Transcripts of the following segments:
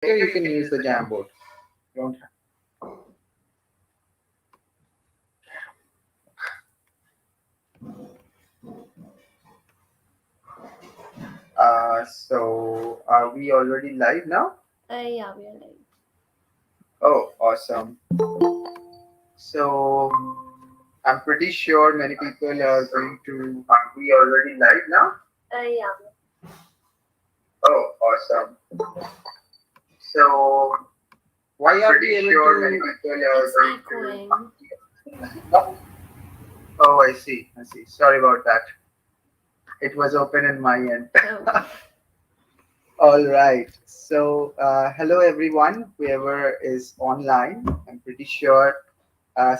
Later, you can use the Jamboard. Don't. So are we already live now? Yeah, we are live. Oh, awesome. So I'm pretty sure many people are going to. Are we already live now? Yeah. Oh, awesome. So why I'm are we pretty able sure many to? people are it's going echoing. Oh, I see. I see. Sorry about that. It was open in my end. Okay. All right. So, hello everyone, whoever is online. I'm pretty sure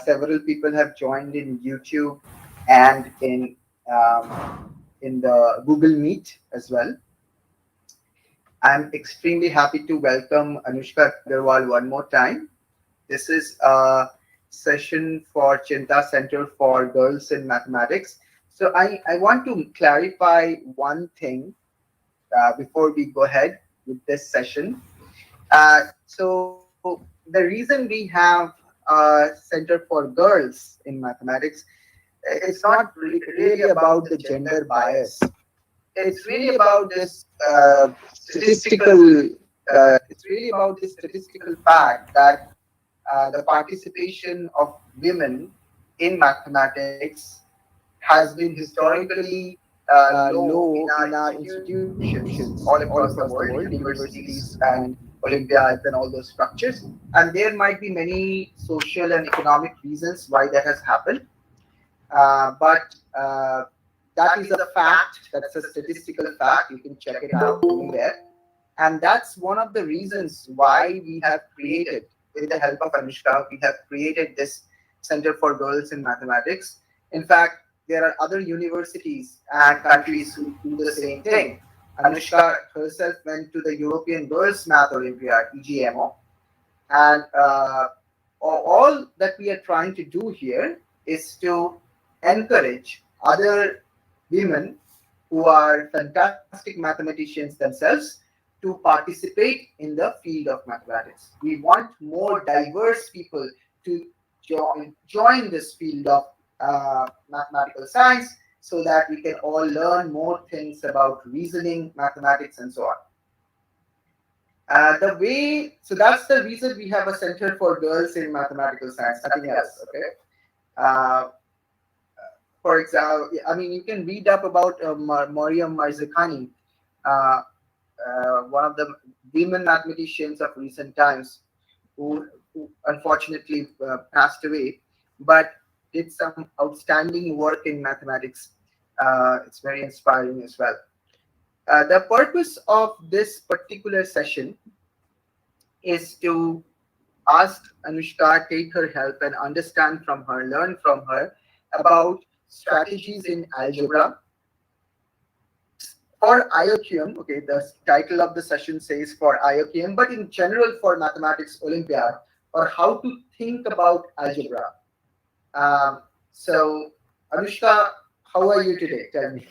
several people have joined in YouTube and in the Google Meet as well. I'm extremely happy to welcome Anushka Aggarwal one more time. This is a session for Cheenta Center for Girls in Mathematics. So I want to clarify one thing before we go ahead with this session. So the reason we have a Center for Girls in Mathematics, it's not really about the gender bias. It's really about this statistical. It's really about this statistical fact that the participation of women in mathematics has been historically low in our institutions all across the world, universities and olympiads and all those structures. And there might be many social and economic reasons why that has happened. But that is a fact. That's a statistical fact. You can check it out anywhere. And that's one of the reasons why we have created, with the help of Anushka, we have created this Center for Girls in Mathematics. In fact, there are other universities and countries who do the same thing. Anushka herself went to the European Girls Math Olympiad, EGMO, and all that we are trying to do here is to encourage other women who are fantastic mathematicians themselves to participate in the field of mathematics. We want more diverse people to join this field of mathematical science so that we can all learn more things about reasoning, mathematics, and so on. So that's the reason we have a center for girls in mathematical science, nothing else. Okay. Uh, for example, I mean, you can read up about Mariam Marzakhani, uh, one of the women mathematicians of recent times, who unfortunately passed away, but did some outstanding work in mathematics. It's very inspiring as well. The purpose of this particular session is to ask Anushka, take her help and understand from her, learn from her about strategies in algebra for IOQM. Okay, the title of the session says for IOQM, but in general for Mathematics Olympiad, or how to think about algebra. Um, so, Anushka, how are you today? Tell me.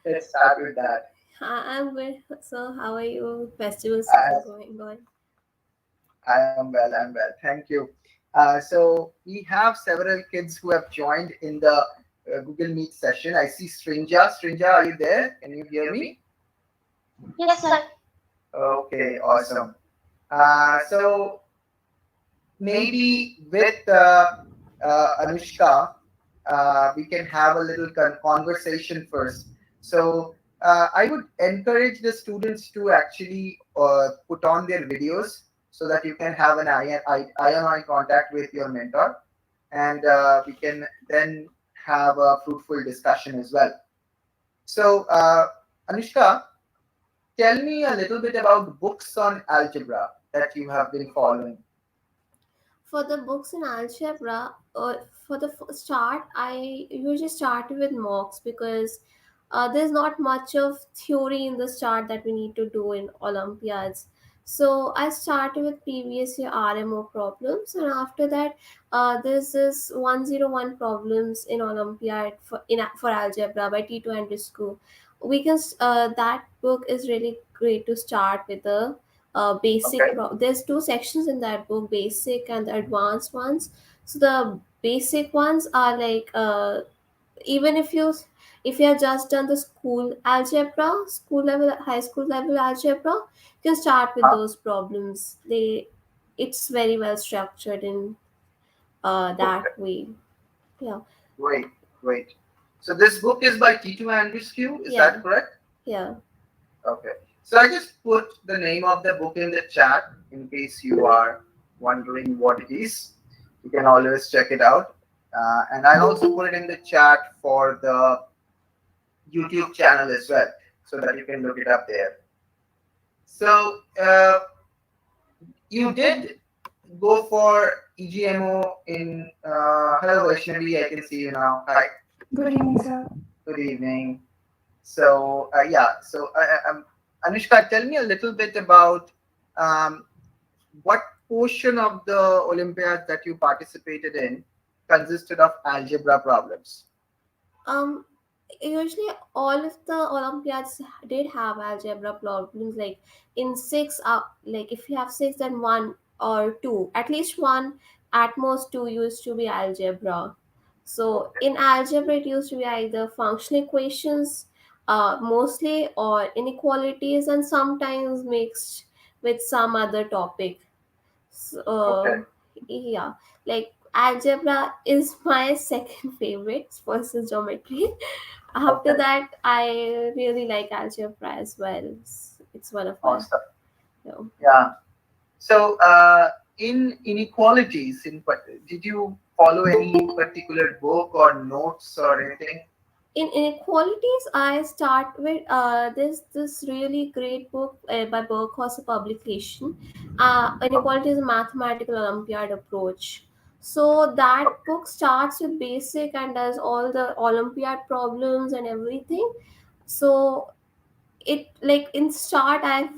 Let's start with that. I'm good. So, how are you? Festival I, season going on? I am well. I'm well. Thank you. So we have several kids who have joined in the Google Meet session. I see Strinja. Strinja, are you there? Can you hear me? Yes, sir. Okay, awesome. So maybe with Anushka, we can have a little conversation first. So I would encourage the students to actually put on their videos so that you can have an eye-on-eye contact with your mentor, and we can then have a fruitful discussion as well. So, Anushka, tell me a little bit about books on algebra that you have been following. For the books in algebra, for the start, I usually start with mocks because there's not much of theory in the start that we need to do in Olympiads. So I started with previous year RMO problems, and after that, there's this 101 problems in Olympiad for algebra by Tito Andrescu. That book is really great to start with the Okay. There's two sections in that book, basic and the advanced ones. So the basic ones are like, even if you have just done the school level, high school level algebra, you can start with Huh? those problems. It's very well structured in that Okay. way. Yeah. Great. Great. So this book is by T2 Andrew. Is Yeah. that correct? Yeah. Okay. So I just put the name of the book in the chat in case you are wondering what it is. You can always check it out. And I'll also put it in the chat for the YouTube channel as well, so that you can look it up there. So you did go for EGMO in. Hello Vaishnavi, I can see you now. Hi. Good evening, sir. Good evening. So yeah, so Anushka, tell me a little bit about um, what portion of the Olympiad that you participated in consisted of algebra problems. um Usually all of the olympiads did have algebra problems, like in six, like if you have six, then one or two, at least one, at most two used to be algebra. So Okay. in algebra it used to be either functional equations, mostly, or inequalities, and sometimes mixed with some other topic. So, Okay. yeah, like algebra is my second favorite versus geometry. After Okay. that, I really like algebra as well. It's one of my, Awesome. you know. Yeah. So in inequalities, did you follow any particular book or notes or anything? In inequalities, I start with this really great book by Berkhouse publication. Okay. Inequality is a mathematical Olympiad approach. So that Okay. book starts with basic and does all the Olympiad problems and everything. So it, like in start, I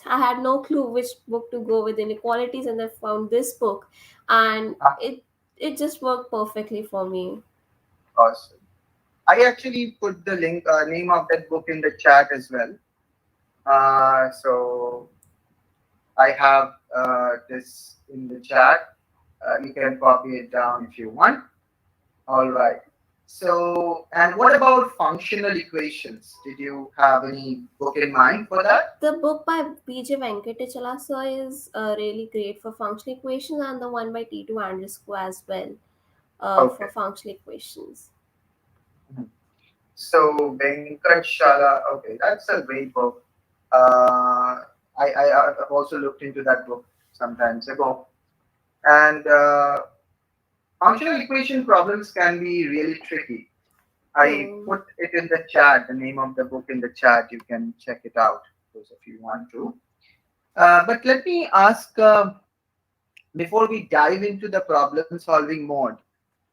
had no clue which book to go with inequalities, and I found this book, and Ah, it just worked perfectly for me. awesome. I actually put the name of that book in the chat as well. So I have this in the chat. You can copy it down if you want. All right. So, and what about functional equations? Did you have any book in mind for that? The book by B.J. Venkatachala sir is really great for functional equations, and the one by T2 Andrescu as well, Okay. for functional equations. Mhm. So, Venkat. Okay, that's a great book. Uh, I've also looked into that book some times ago. And functional equation problems can be really tricky. I Hmm. put it in the chat, the name of the book in the chat. You can check it out, those if you want to. But let me ask, before we dive into the problem solving mode,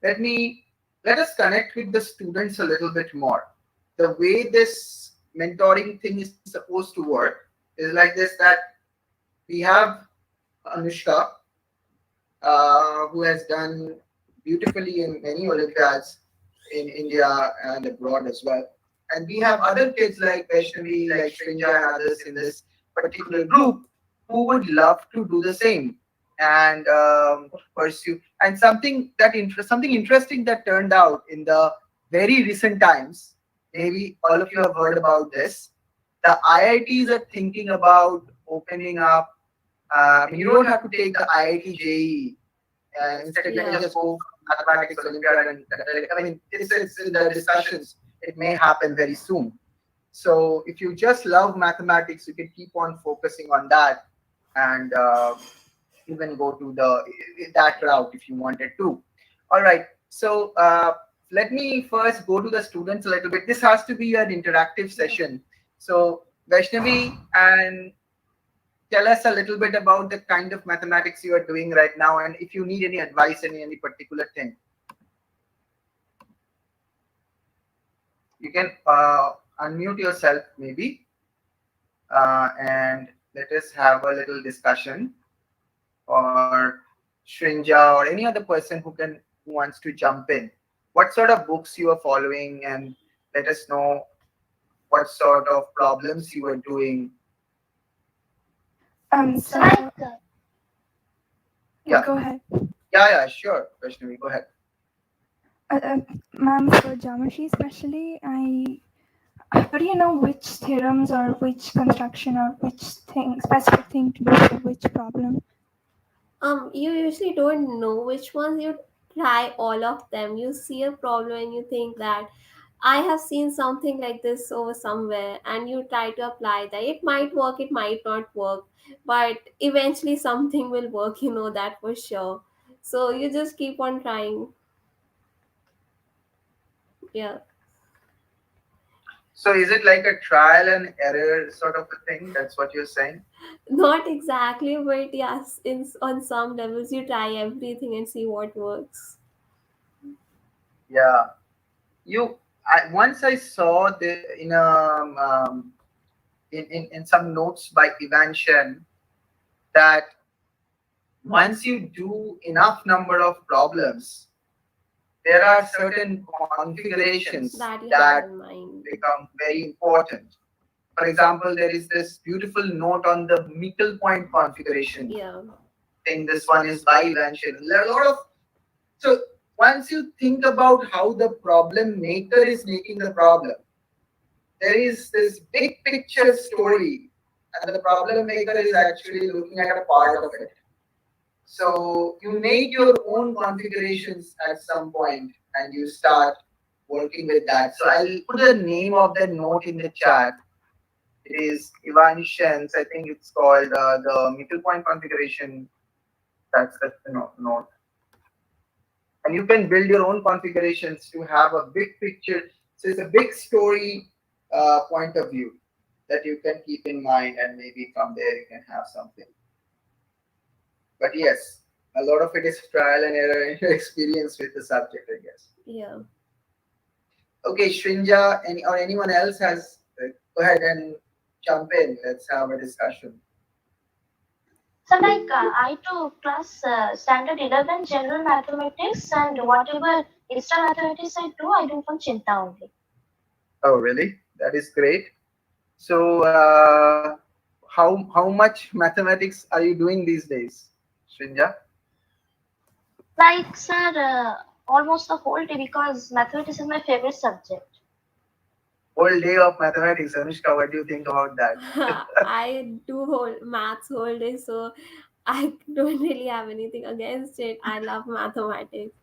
let me let us connect with the students a little bit more. The way this mentoring thing is supposed to work is like this: that we have Anushka, who has done beautifully in many Olympiads in India and abroad as well. And we have other kids like Vaishnavi, like Shrinja, and others in this particular group who would love to do the same and pursue. And something interesting that turned out in the very recent times. Maybe all of you have heard about this. The IITs are thinking about opening up. I mean, you don't have to take the IIT JEE. Instead, you can Yeah. just go for mathematics Olympiad, and I mean, it's in the discussions. It may happen very soon. So if you just love mathematics, you can keep on focusing on that, and even go to the that route if you wanted to. All right. So let me first go to the students a little bit. This has to be an interactive session. So Vaishnavi, and tell us a little bit about the kind of mathematics you are doing right now, and if you need any advice in any particular thing, you can unmute yourself maybe, and let us have a little discussion, or Shrinja or any other person who wants to jump in. What sort of books you are following, and let us know what sort of problems you are doing. So So like, for Yeah, go ahead. yeah, sure. Vaishnavi, go ahead. Ma'am, for geometry especially, how do you know which theorems or which construction or which specific thing to do for which problem? You usually don't know which ones. You try all of them. You see a problem and you think that I have seen something like this over somewhere, and you try to apply that. It might work, it might not work, but eventually something will work, you know that for sure. So you just keep on trying. Yeah. So is it like a trial and error sort of a thing? That's what you're saying? Not exactly, but yes, on some levels you try everything and see what works. Yeah. Once I saw the in some notes by Ivan Shen that once you do enough number of problems, there are certain configurations That you that have in mind. become very important. For example, there is this beautiful note on the Mickle point configuration. Yeah. I think this one is by Ivan Shen. There are a lot of so once you think about how the problem maker is making the problem, there is this big picture story, and the problem maker is actually looking at a part of it. So you made your own configurations at some point and you start working with that. So I'll put the name of the note in the chat. It is Ivan Shen's, I think it's called the middle point configuration. That's the note. And you can build your own configurations to have a big picture. So it's a big story point of view that you can keep in mind, and maybe from there you can have something. But yes, a lot of it is trial and error and your experience with the subject, I guess. Yeah. Okay, Shrinja, or anyone else has, go ahead and jump in. Let's have a discussion. so like I took class standard 11 general mathematics, and whatever extra mathematics I do from Chinta only. Oh, really? That is great. So, how much mathematics are you doing these days, Shrinja? Like sir, almost the whole day because mathematics is my favorite subject. Whole day of mathematics, Anushka. What do you think about that? I do whole maths whole day, so I don't really have anything against it. I love mathematics.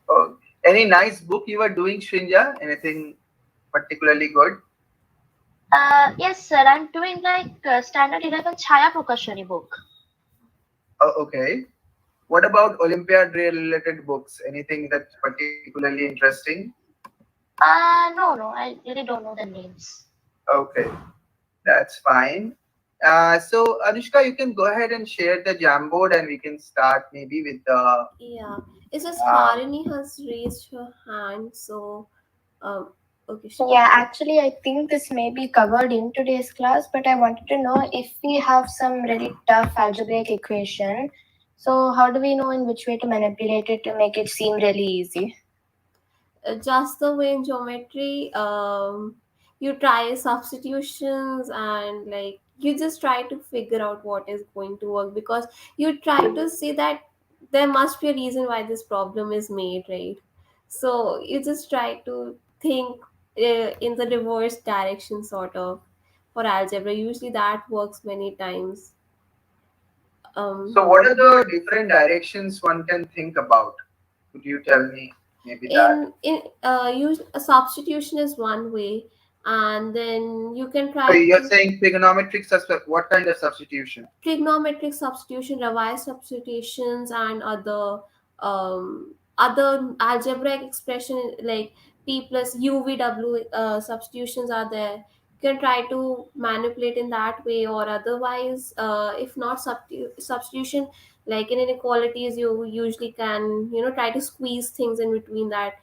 Oh, any nice book you are doing, Shrinja? Anything particularly good? Yes sir, I'm doing like standard 11 Chaya Prakashani book. Oh, okay. What about Olympiad related books? Anything that's particularly interesting? No, I really don't know the names. Okay, that's fine. So Anushka, you can go ahead and share the Jamboard, and we can start maybe with the. Yeah. It says Um, Harini has raised her hand, so um okay. Yeah, actually, I think this may be covered in today's class, but I wanted to know if we have some really tough algebraic equation. So, how do we know in which way to manipulate it to make it seem really easy? Just the way in geometry, you try substitutions and like you just try to figure out what is going to work, because you try to see that there must be a reason why this problem is made, right? So you just try to think in the reverse direction, sort of, for algebra. Usually that works many times. so, what are the different directions one can think about? Could you tell me maybe that? Use a substitution is one way, and then you can So try you're to saying trigonometric what kind of substitution? trigonometric substitution, revised substitutions, and other algebraic expression like p plus uvw substitutions are there. You can try to manipulate in that way, or otherwise, if not substitution, like in inequalities, you usually can, try to squeeze things in between that.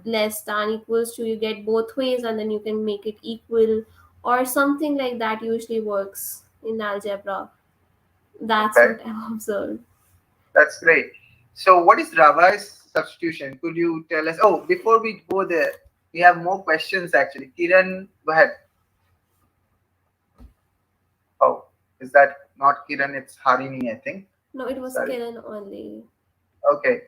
Less than equals to, you get both ways, and then you can make it equal, or something like that usually works in algebra. That's Okay, what I've observed. that's great. So, what is Rava's substitution? Could you tell us? Oh, before we go there, we have more questions actually. Kiran, go ahead. Oh, is that not Kiran? It's Harini, I think. No, it was Sorry. Kiran only. Okay.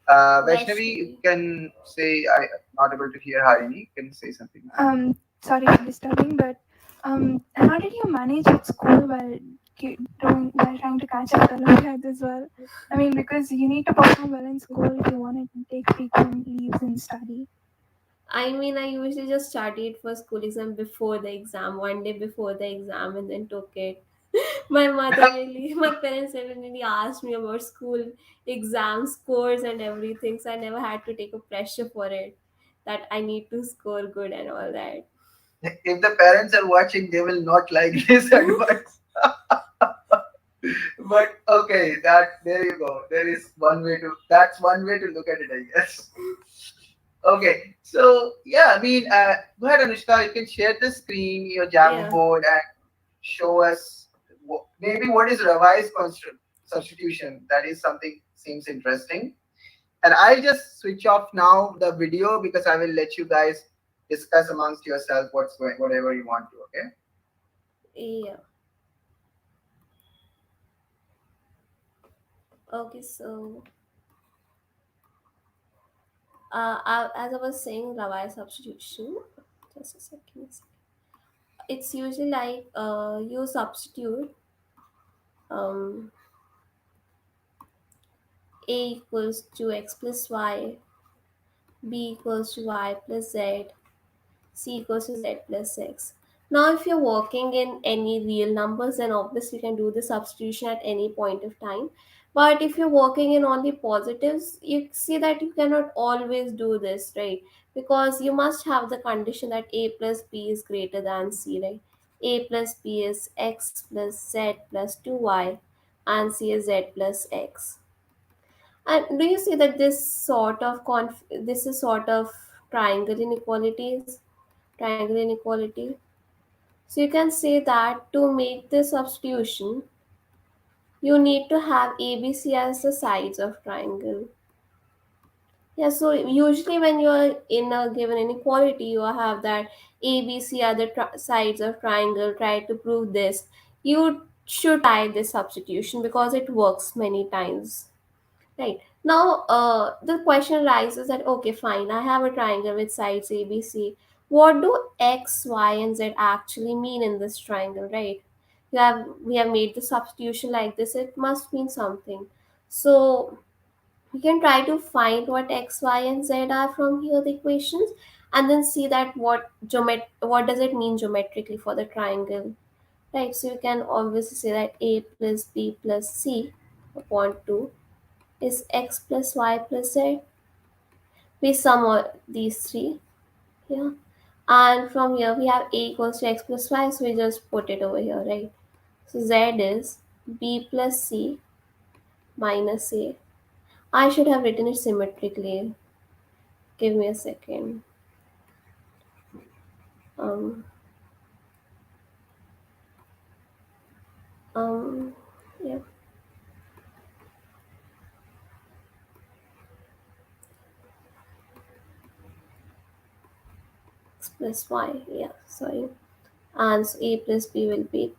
Vaishnavi, you Vaishnavi. can say I'm not able to hear Harini. You can say something now. Sorry for disturbing, but how did you manage at school while while trying to catch up with Olympiads as well? I mean, because you need to perform well in school if you want to take frequent leaves and study. I mean, I usually just studied for school exam before the exam, one day before the exam, and then took it. My parents never really asked me about school exam scores and everything, so I never had to take a pressure for it that I need to score good and all that. If the parents are watching, they will not like this advice. But okay, that there you go. There is one way to. That's one way to look at it, I guess. Okay, so yeah, I mean, go ahead, Anushka. You can share the screen, your Jamboard, Yeah, board, and show us maybe what is revised substitution. That is something seems interesting. And I'll just switch off now the video because I will let you guys discuss amongst yourself what's going, whatever you want to. Okay. yeah. Okay, so as I was saying, Rawai substitution. Just a second. It's usually like you substitute um, a equals to x plus y, b equals to y plus z, c equals to z plus x. Now, if you're working in any real numbers, then obviously you can do the substitution at any point of time. But if you're working in only positives, you see that you cannot always do this, right? Because you must have the condition that a plus b is greater than c, right? A plus b is x plus z plus 2y, and c is z plus x. And do you see that this is sort of triangle inequalities, triangle inequality? So you can say that to make this substitution, you need to have ABC as the sides of triangle. Yeah, so usually when you are in a given inequality, you have that ABC are the sides of triangle. Try to prove this. You should try this substitution because it works many times. Right. Now, the question arises that okay, fine, I have a triangle with sides ABC. What do x, y, and z actually mean in this triangle, right? We have made the substitution like this. It must mean something. So we can try to find what x, y, and z are from here the equations, and then see that what does it mean geometrically for the triangle, right? So you can obviously say that a plus b plus c upon 2 is x plus y plus z. We sum all these three. Yeah. And from here we have a equals to x plus y, so we just put it over here, right? So z is b plus c minus a. I should have written it symmetrically. Give me a second. Um, um, yeah, x plus y. Yeah, sorry. And so a plus b will be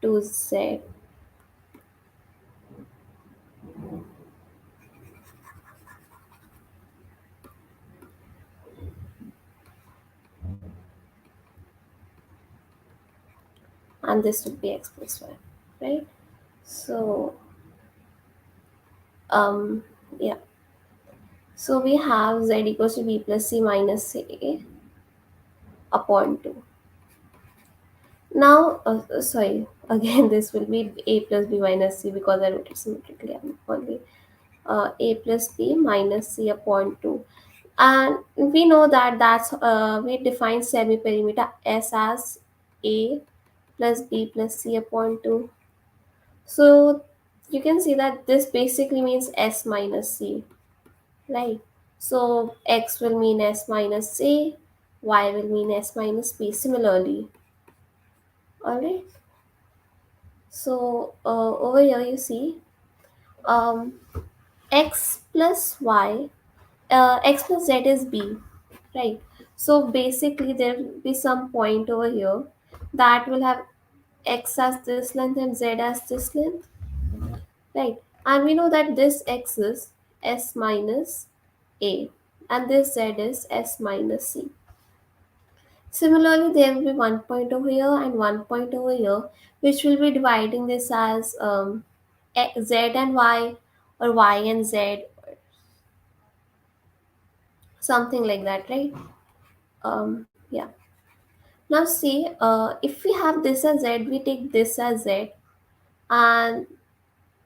2z, and this would be x plus y, right? So, um, yeah. So we have z equals to b plus c minus a upon 2. Now, sorry, again this will be a plus b minus c because I wrote it symmetrically. I'm only a plus b minus c upon 2. And we know that we define semi-perimeter S as a plus b plus c upon 2. So you can see that this basically means S minus c, right? So x will mean s minus a, y will mean s minus b similarly. Alright. So over here you see um, x plus y, x plus z is b, right? So basically there will be some point over here that will have x as this length and z as this length, right? And we know that this x is s minus a and this z is s minus c. Similarly, there will be one point over here and one point over here, which will be dividing this as z and y, or y and z, something like that, right? Yeah. Now see, if we have this as z, we take this as z, and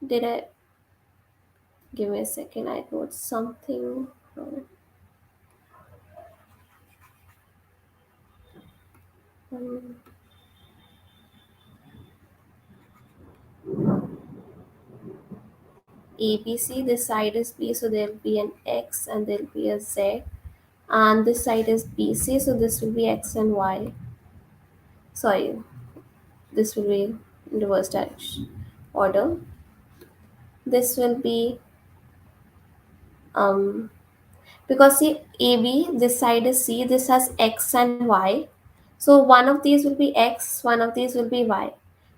did I give me a second? I wrote something. Um, ABC. This side is B, so there will be an X and there will be a Z. And this side is BC, so this will be X and Y. Sorry, this will be in reverse direction order. This will be because see AB, this side is C, this has X and Y. So one of these will be X, one of these will be Y.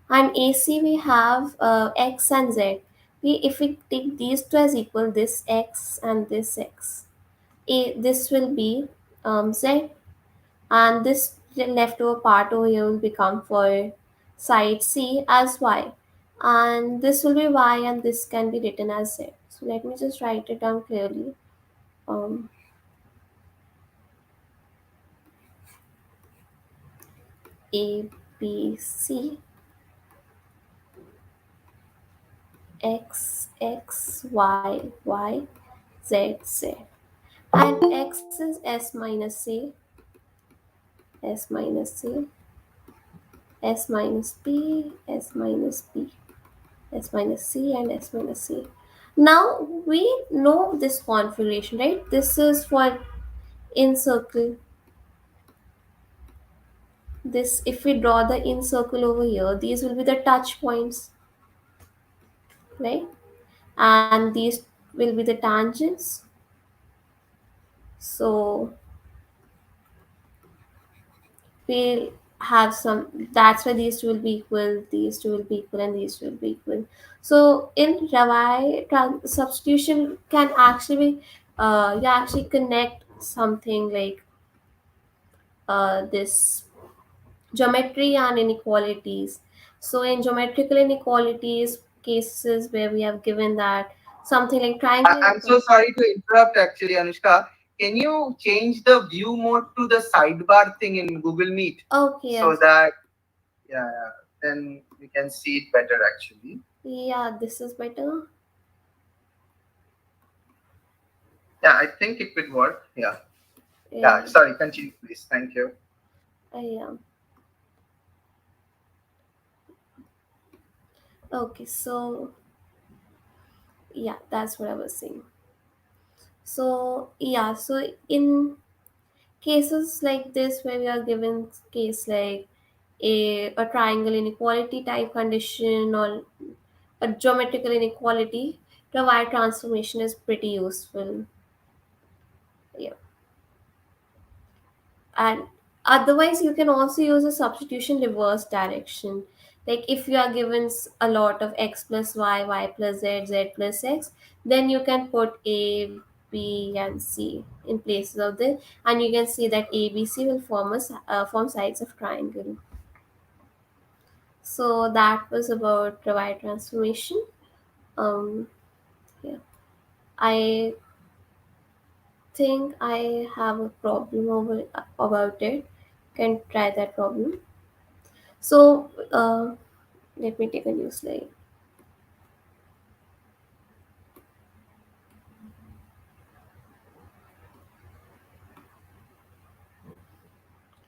And AC we have X and Z. If we take these two as equal, this X and this X, this will be Z, and this leftover part over here will become for side C as Y, and this will be Y, and this can be written as Z. So let me just write it down clearly. um, A B C X X Y Y Z Z, and X is S minus C, S minus C, S minus B, S minus B, S minus C, and S minus C. Now we know this configuration, right? This is for in circle. This, if we draw the in circle over here, these will be the touch points, right? And these will be the tangents. So we'll have some, that's why these two will be equal, these two will be equal, and these two will be equal. So in Ravai, substitution can actually be, you actually connect something like this geometry and inequalities. So in geometrical inequalities cases where we have given that something like triangle I'm so sorry to interrupt actually, Anushka. Can you change the view mode to the sidebar thing in Google Meet okay, so yes. that yeah, then we can see it better actually. Yeah, this is better. Yeah, I think it would work. Yeah. Yeah, Yeah, sorry, continue please. Thank you. yeah. Okay, so yeah, that's what I was saying. So yeah, so in cases like this where we are given case like a triangle inequality type condition or a geometrical inequality, the wire transformation is pretty useful. Yeah. And otherwise you can also use a substitution reverse direction. Like if you are given a lot of x plus y, y plus z, z plus x, then you can put a, b and c in places of this, and you can see that a, b, c will form sides of triangle. So that was about the wire transformation. um yeah, I think I have a problem about it. Can try that problem. So let me take a new slide.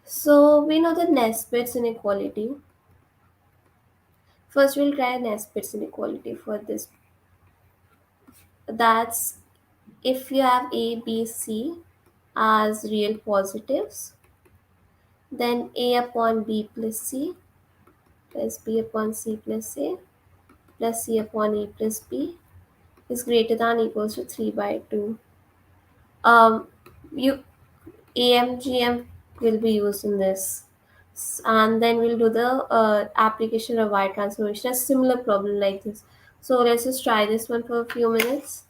So we know the Nesbit's inequality. First, we'll try Nesbit's inequality for this. That's if you have A, B, C as real positives, then A upon B plus C plus B upon C plus A plus C upon A plus B is greater than or equals to 3 by 2. Um, you AMGM will be used in this. And then we'll do the application of y transformation, a similar problem like this. So let's just try this one for a few minutes.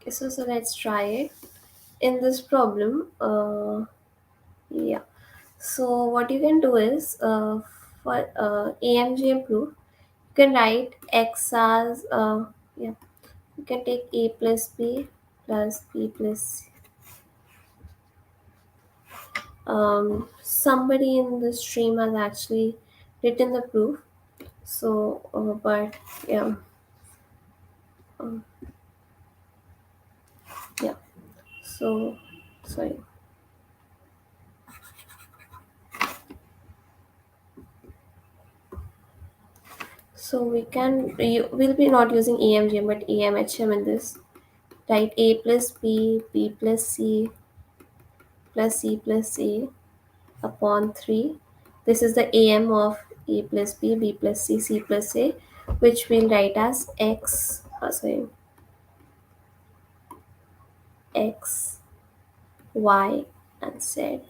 Okay, so let's try it. In this problem, yeah. So what you can do is, for AMJ proof, you can write x as, yeah, you can take a plus b plus b plus c. Somebody in the stream has actually written the proof. So, but yeah, um, yeah. So sorry. So we'll be not using AMGM but AMHM in this. Write A plus B plus C plus C plus A upon 3. This is the AM of A plus B plus C plus A, which we'll write as X, Y, and Z.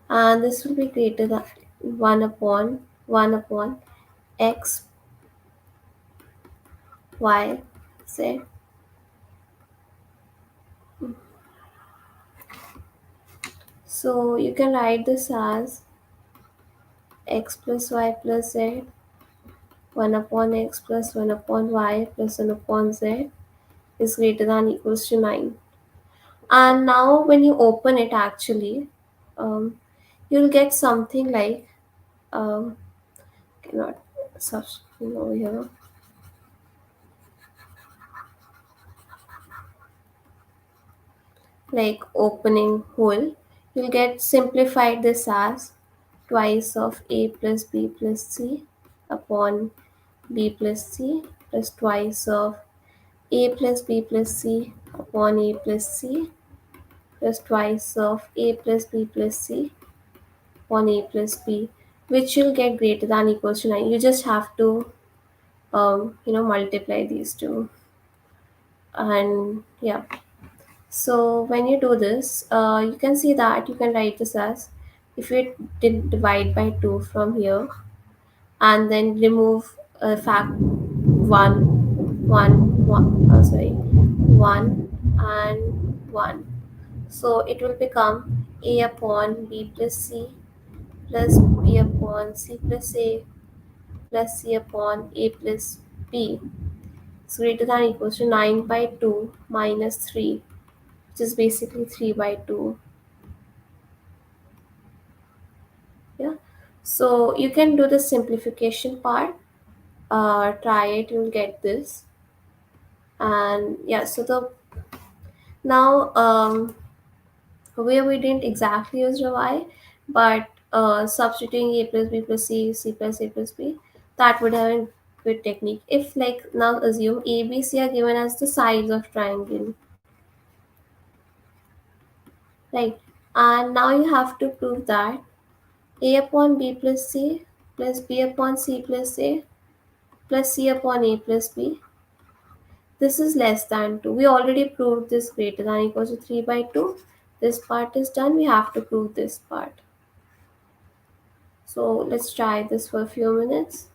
And this will be greater than 1 upon X, Y, Z. So you can write this as X plus Y plus Z, 1 upon X plus 1 upon Y plus 1 upon Z is greater than equals to 9. And now when you open it actually, um, you'll get something like, cannot substitute over here, like opening whole. You'll get simplified this as twice of A plus B plus C upon B plus C plus twice of A plus B plus C upon A plus C plus twice of A plus B plus C upon A plus B, which you'll get greater than equals to 9. You just have to multiply these two. And yeah, so when you do this, you can see that you can write this as, if you did divide by 2 from here and then remove fact 1 sorry, 1 and 1, so it will become A upon B plus C plus B upon C plus A plus C upon A plus B is greater than equals to 9 by 2 minus 3, which is basically 3 by 2. Yeah, so you can do the simplification part. Try it, you'll get this. And yeah, so the now where we didn't exactly use y, but substituting A plus B plus C plus A plus B, that would have been good technique. If like now assume A, B, C are given as the sides of triangle, right? And now you have to prove that A upon B plus C plus B upon C plus A plus C upon A plus B, this is less than 2. We already proved this greater than equals to 3 by 2. This part is done. We have to prove this part. So let's try this for a few minutes.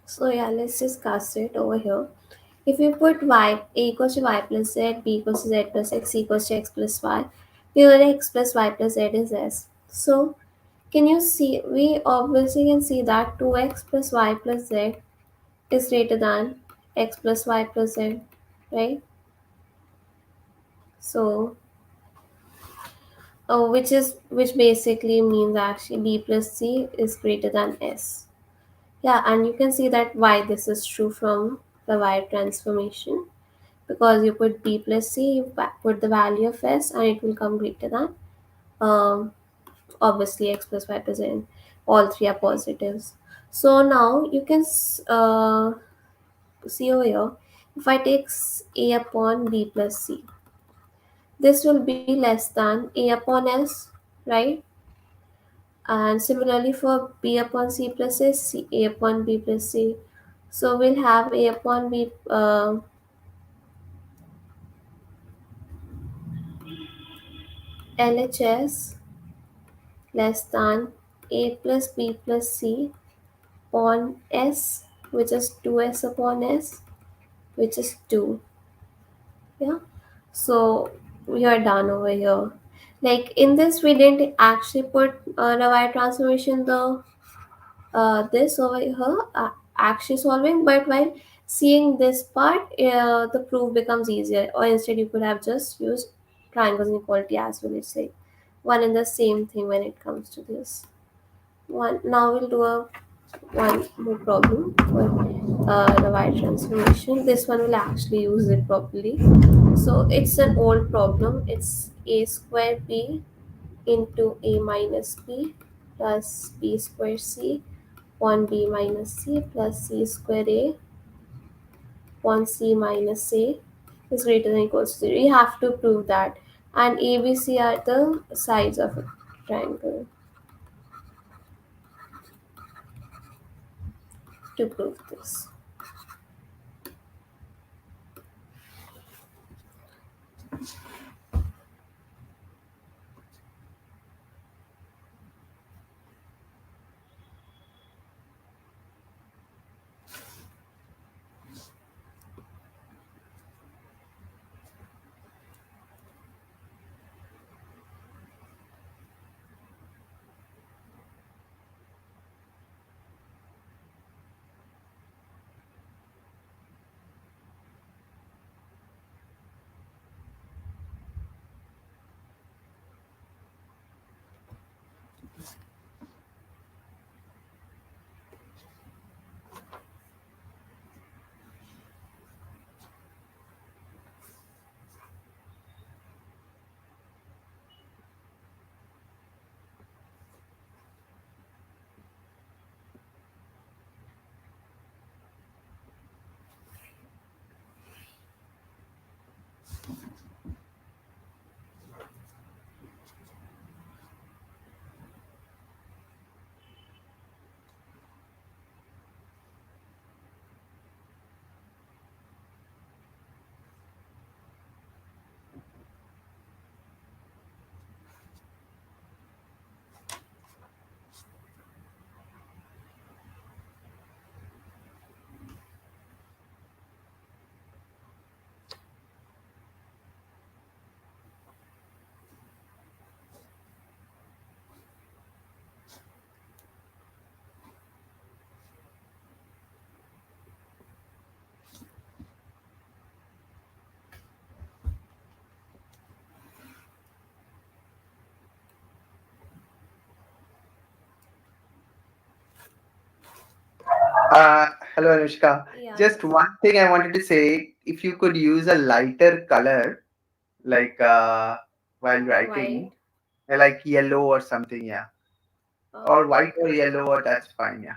So yeah, let's discuss it over here. If we put y a equals to y plus z, b equals to z plus x, c equals to x plus y, we know that x plus y plus z is s. So can you see? We obviously can see that 2x plus y plus z is greater than x plus y plus z, right? So which basically means actually b plus c is greater than s. Yeah, and you can see that why this is true from the y transformation, because you put b plus c, you put the value of s, and it will come greater than um, obviously x plus y plus n. All three are positives. So now you can see over here, if I take a upon b plus c, this will be less than a upon s, right? And similarly for b upon c plus s, a upon b plus c. So we'll have a upon b LHS less than a plus b plus c upon s, which is 2s upon s, which is 2. Yeah. So we are done over here. Like in this, we didn't actually put the y transformation the this over here actually solving, but while seeing this part, the proof becomes easier. Or instead, you could have just used triangles inequality as well. It's like one and the same thing when it comes to this one. Now we'll do a one more problem for the y transformation. This one will actually use it properly. So it's an old problem. It's a square b into a minus b plus b square c upon b minus c plus c square a upon c minus a is greater than equals to 0. You have to prove that. And ABC are the sides of a triangle to prove this. Hello, Anushka. Yeah, Just one thing I wanted to say, if you could use a lighter color, like while writing, white. like yellow or something, yeah. Or Uh, white or yellow, or that's fine, yeah.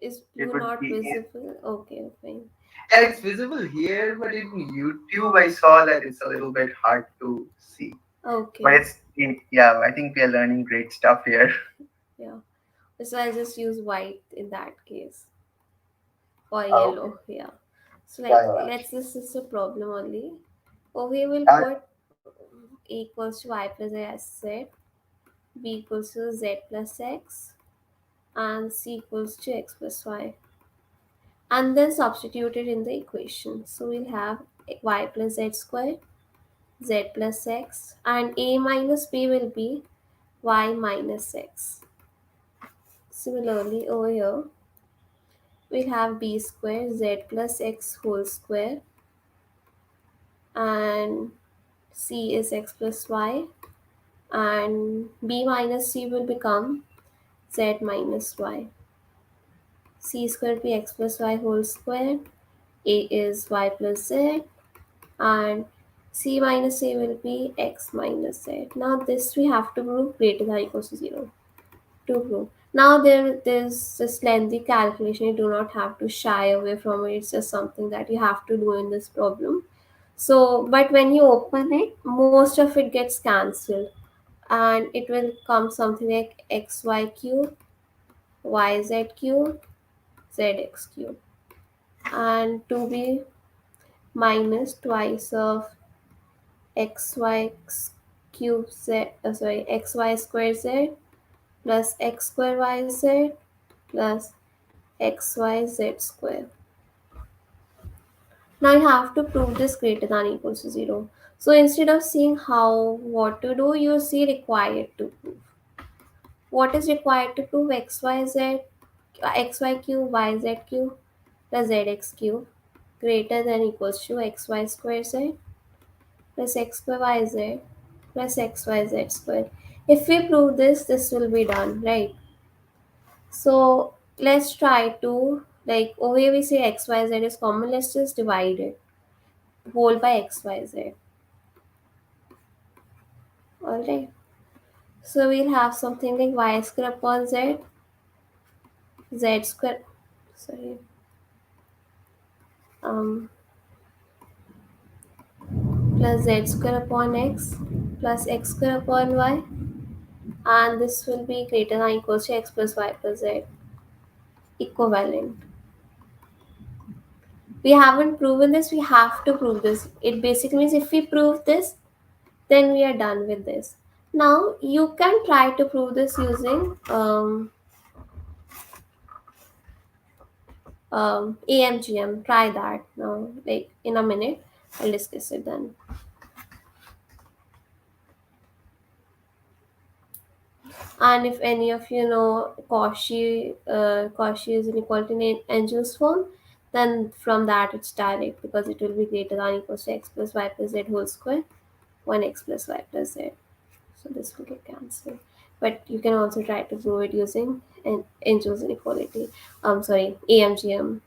is It blue would not be, visible? Okay, fine. yeah, it's visible here, but in YouTube, I saw that it's a little bit hard to see. But Okay, yeah, I think we are learning great stuff here. yeah. So I'll just use white in that case, or Okay. yellow. Yeah. So Yeah, like you're right. let's this is a problem only. Or we will Uh, put a equals to y plus a as said, b equals to z plus x, and c equals to x plus y. and then substitute it in the equation. So we'll have y plus z square, z plus x, and a minus b will be y minus x. Similarly, over here, we'll have b square z plus x whole square, and c is x plus y, and b minus c will become z minus y. C square will be x plus y whole square, a is y plus z, and c minus a will be x minus z. Now this we have to prove greater than or equals to 0 to prove. Now there's this lengthy calculation. You do not have to shy away from it. It's just something that you have to do in this problem. So, but when you open it, most of it gets cancelled, and it will come something like xy cube, yz cube, zx cube, and 2b minus twice of xy cube z, xy square z plus x square yz plus xyz square. Now you have to prove this greater than or equals to 0. So instead of seeing what to do, you see required to prove. What is required to prove? Xy cube yz cube plus zx cube greater than or equals to xy square z plus x square yz plus xyz square. If we prove this, this will be done, right? So let's try to, like over here we say xyz is common, let's just divide it whole by xyz. Alright. So we'll have something like y square upon z, z square, sorry, um, plus z square upon x plus x square upon y, and this will be greater than or equals to x plus y plus z equivalent. We haven't proven this, we have to prove this. It basically means if we prove this, then we are done with this. Now you can try to prove this using AMGM. Try that now, like in a minute. I'll discuss it then. And if any of you know Cauchy's inequality in Angel's form, then from that it's direct because it will be greater than or equals to x plus y plus z whole square, 1x plus y plus z. So this will get cancelled. But you can also try to prove it using an Angel's inequality. Sorry, AMGM.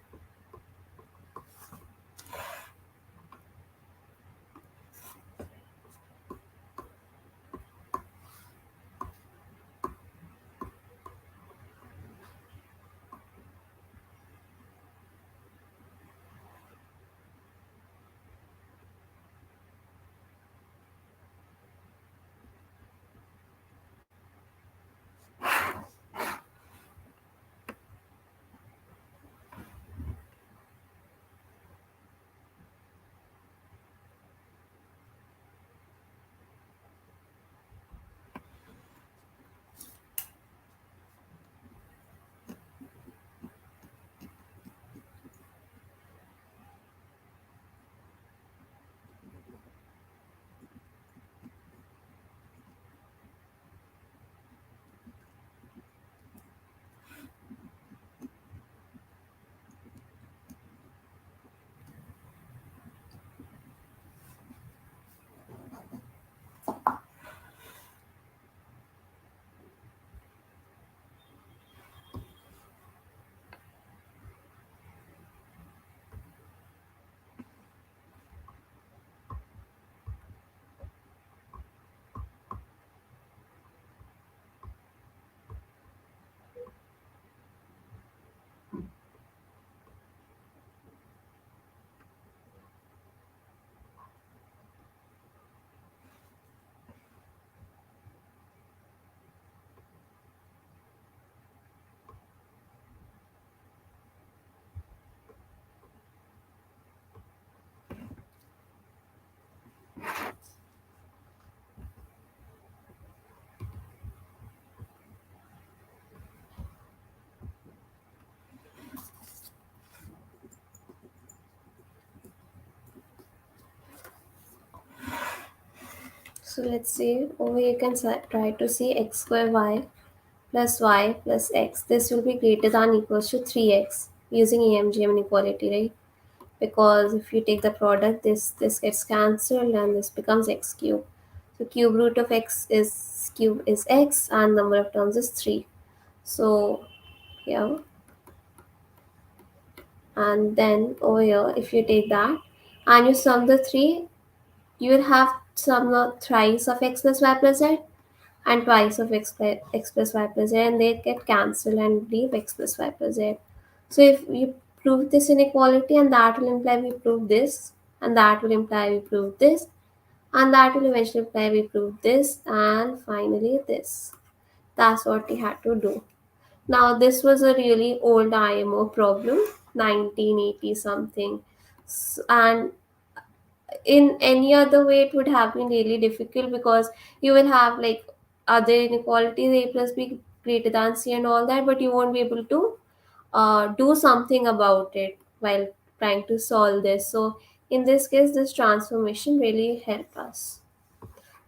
So let's say over here you can try to see x square y plus x. This will be greater than equals to 3x using AMGM inequality, right? Because if you take the product, this gets cancelled and this becomes x cube. So cube root of cube is x and number of terms is 3. So yeah, and then over here if you take that and you sum the three, you will have sum the thrice of x plus y plus z and twice of x plus y plus z, and they get cancelled and leave x plus y plus z. So if you prove this inequality, and that will imply we prove this, and that will imply we prove this, and that will eventually imply we prove this, and finally this. That's what we had to do. Now this was a really old IMO problem, 1980 something. And in any other way it would have been really difficult, because you will have like other inequalities, a plus b greater than c and all that, but you won't be able to do something about it while trying to solve this. So in this case this transformation really helped us.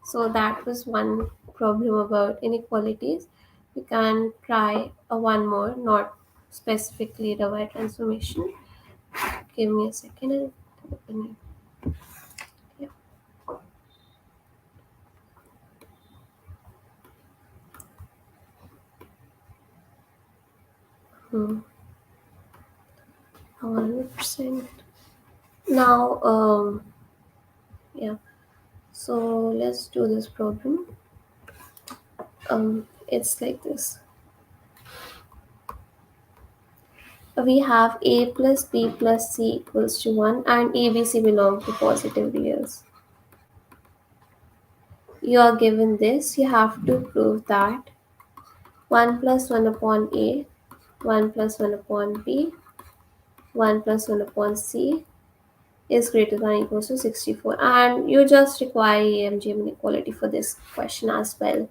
So that was one problem about inequalities. We can try one more, not specifically the y transformation. Give me a second, I'll open it. Yeah. Hmm. 100%. Now, yeah. So let's do this problem. It's like this. We have a plus b plus c equals to 1, and a, b, c belong to positive reals. You are given this, you have to prove that 1 plus 1 upon a, 1 plus 1 upon b, 1 plus 1 upon c is greater than or equals to 64. And you just require AMGM inequality for this question as well.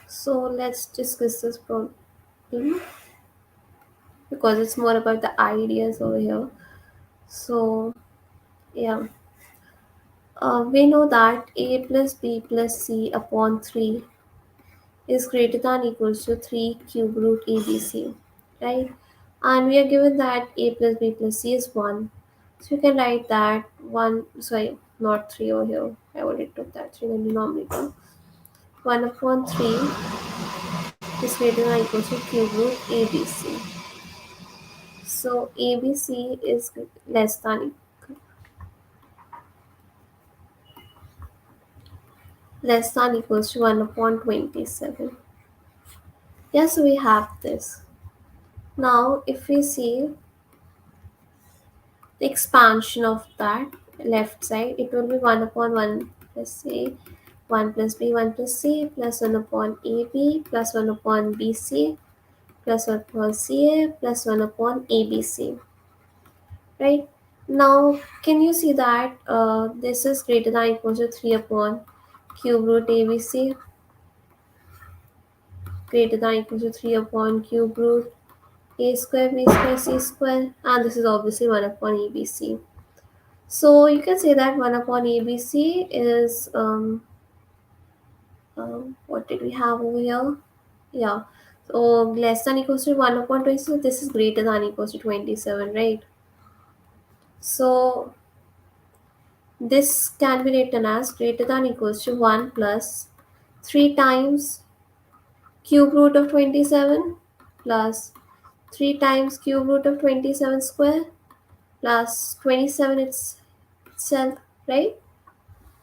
So let's discuss this problem because it's more about the ideas over here. So yeah, we know that a plus b plus c upon 3 is greater than or equals to 3 cube root abc, right? And we are given that a plus b plus c is 1. So you can write that 1, sorry, not 3 over here. I already took that 3 in the denominator. 1 upon 3 is greater than or equals to cube root abc. So ABC is less than equals to 1 upon 27. Yeah, so we have this. Now if we see the expansion of that left side, it will be 1 upon 1 plus a, 1 plus b, 1 plus c, plus 1 upon ab, plus 1 upon bc, plus 1 upon ca, plus 1 upon abc. Right? Now, can you see that this is greater than or equal to 3 upon cube root abc, greater than or equal to 3 upon cube root a square, b square, c square, and this is obviously 1 upon abc. So you can say that 1 upon abc is, what did we have over here? Yeah, so less than or equals to 1 upon 27, this is greater than or equals to 27, right? So this can be written as greater than or equals to 1 plus 3 times cube root of 27 plus 3 times cube root of 27 square plus 27 itself, right?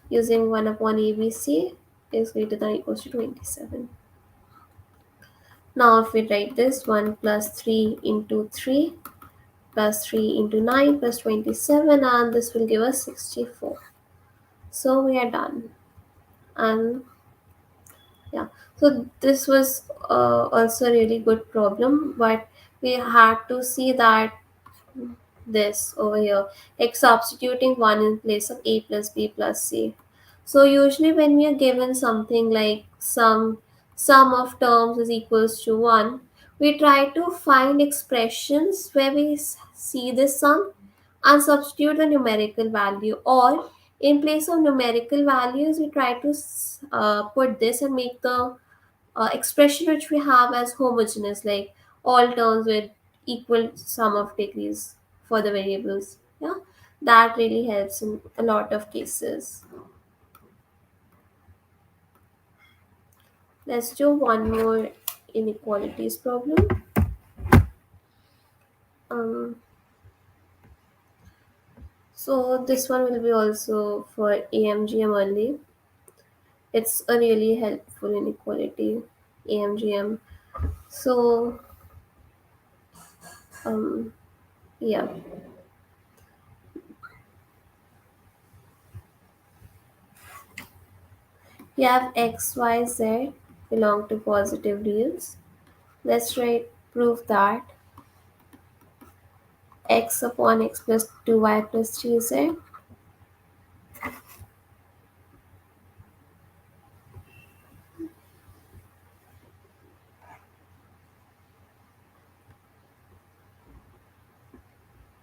Using 1 upon ABC is greater than or equals to 27. Now if we write this, 1 plus 3 into 3 plus 3 into 9 plus 27, and this will give us 64. So we are done. And yeah, so this was also a really good problem, but we had to see that this over here, like substituting 1 in place of a plus b plus c. So usually when we are given something like sum of terms is equals to 1, we try to find expressions where we see this sum and substitute the numerical value, or in place of numerical values we try to put this and make the expression which we have as homogeneous, like all terms with equal sum of degrees for the variables. Yeah, that really helps in a lot of cases. Let's do one more inequalities problem. um, so this one will be also for AMGM only. It's a really helpful inequality, AMGM. So um, yeah, we have x, y, z belong to positive reals. Let's write proof that x upon x plus 2y plus 3z.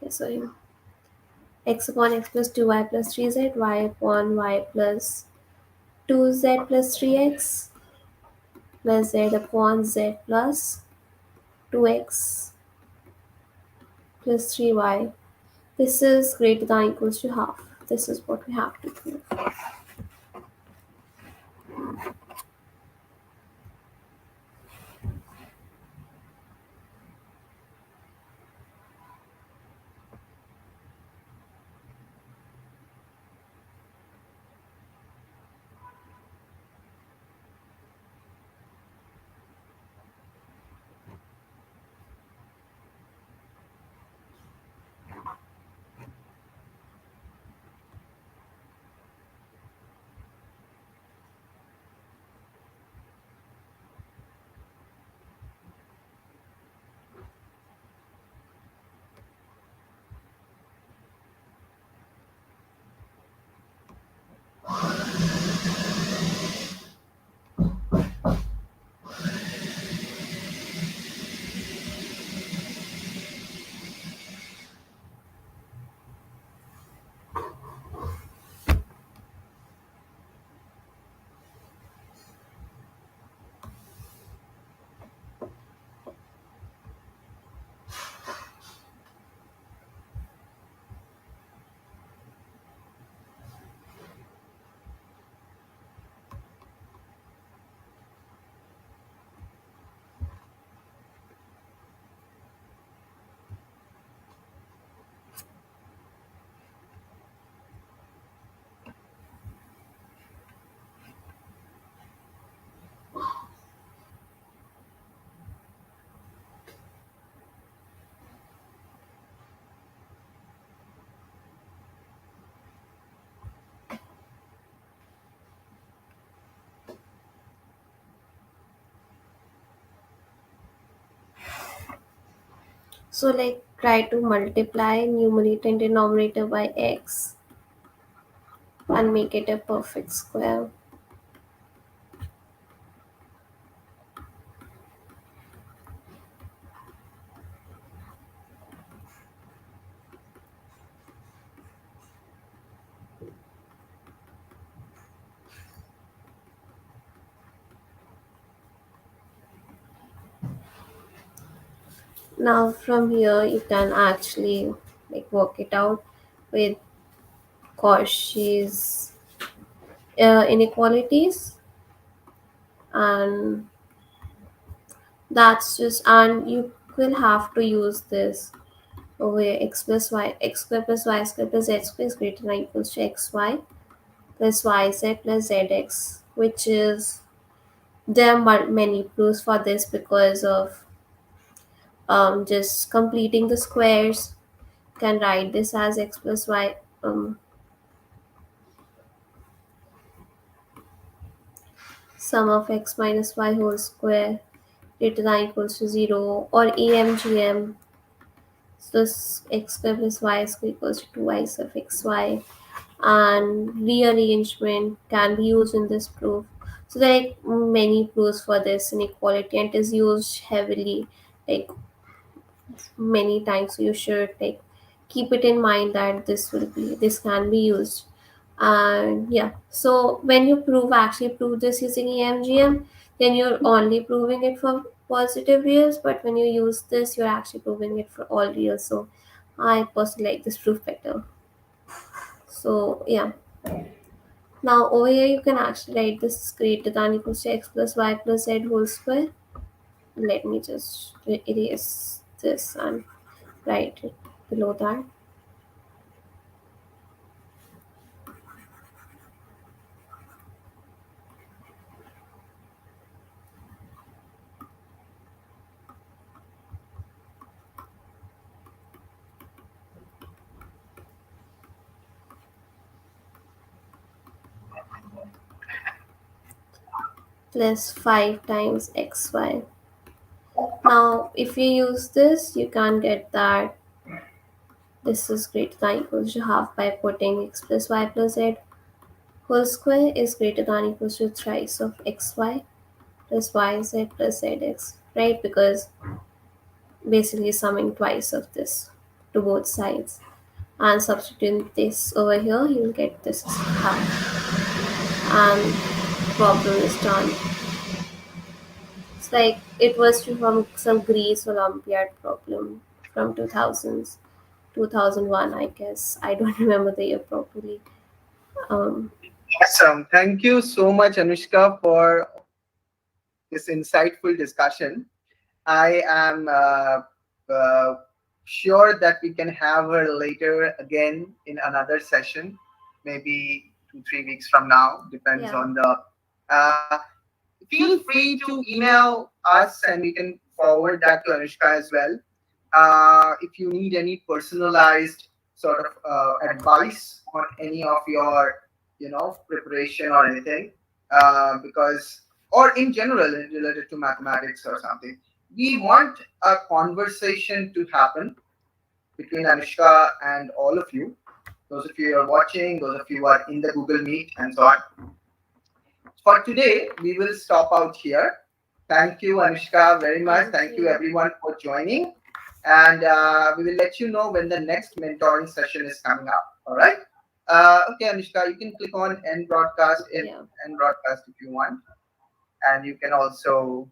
Sorry, x upon x plus 2y plus 3z, y upon y plus 2z plus 3x plus z upon z plus 2x plus 3y. This is greater than or equals to half. This is what we have to prove. So like try to multiply numerator and denominator by x and make it a perfect square. Now from here you can actually like work it out with Cauchy's inequalities, and that's just, and you will have to use this over here. X plus y, x square plus y square plus z square is greater than or equals to xy plus yz plus zx, which is, there are many proofs for this because of just completing the squares. Can write this as x plus y, sum of x minus y whole square greater than or equals to 0, or AMGM. So this x square plus y square equals to 2y of xy, and rearrangement can be used in this proof. So there are like many proofs for this inequality, and it is used heavily, like many times. So you should like keep it in mind that this can be used. And yeah, so when you actually prove this using EMGM, then you're only proving it for positive reals, but when you use this you're actually proving it for all reals. So I personally like this proof better. So yeah, now over here you can actually write this is greater than equals to x plus y plus z whole square. Let me just erase this and write it below that. Plus 5 times xy. Now if you use this you can get that this is greater than equals to half by putting x plus y plus z whole square is greater than equals to thrice of xy plus yz plus zx, right? Because basically summing twice of this to both sides, and substituting this over here you'll get this half, and problem is done. It's like it was from some Greece Olympiad problem from 2000s, 2001, I guess. I don't remember the year properly. Um, Awesome. Thank you so much, Anushka, for this insightful discussion. I am uh, sure that we can have her later again in another session, maybe 2 3 weeks from now, depends yeah, on the. Uh, Feel free to email us and we can forward that to Anushka as well. If you need any personalized sort of advice on any of your, preparation or anything, because or in general related to mathematics or something, we want a conversation to happen between Anushka and all of you. Those of you who are watching, those of you who are in the Google Meet, and so on. For today, we will stop out here. Thank you, Anushka, very much. thank Thank you, you. everyone, for joining. And we will let you know when the next mentoring session is coming up. All right. Okay, Anushka, you can click on end broadcast Yeah. if you want, and you can also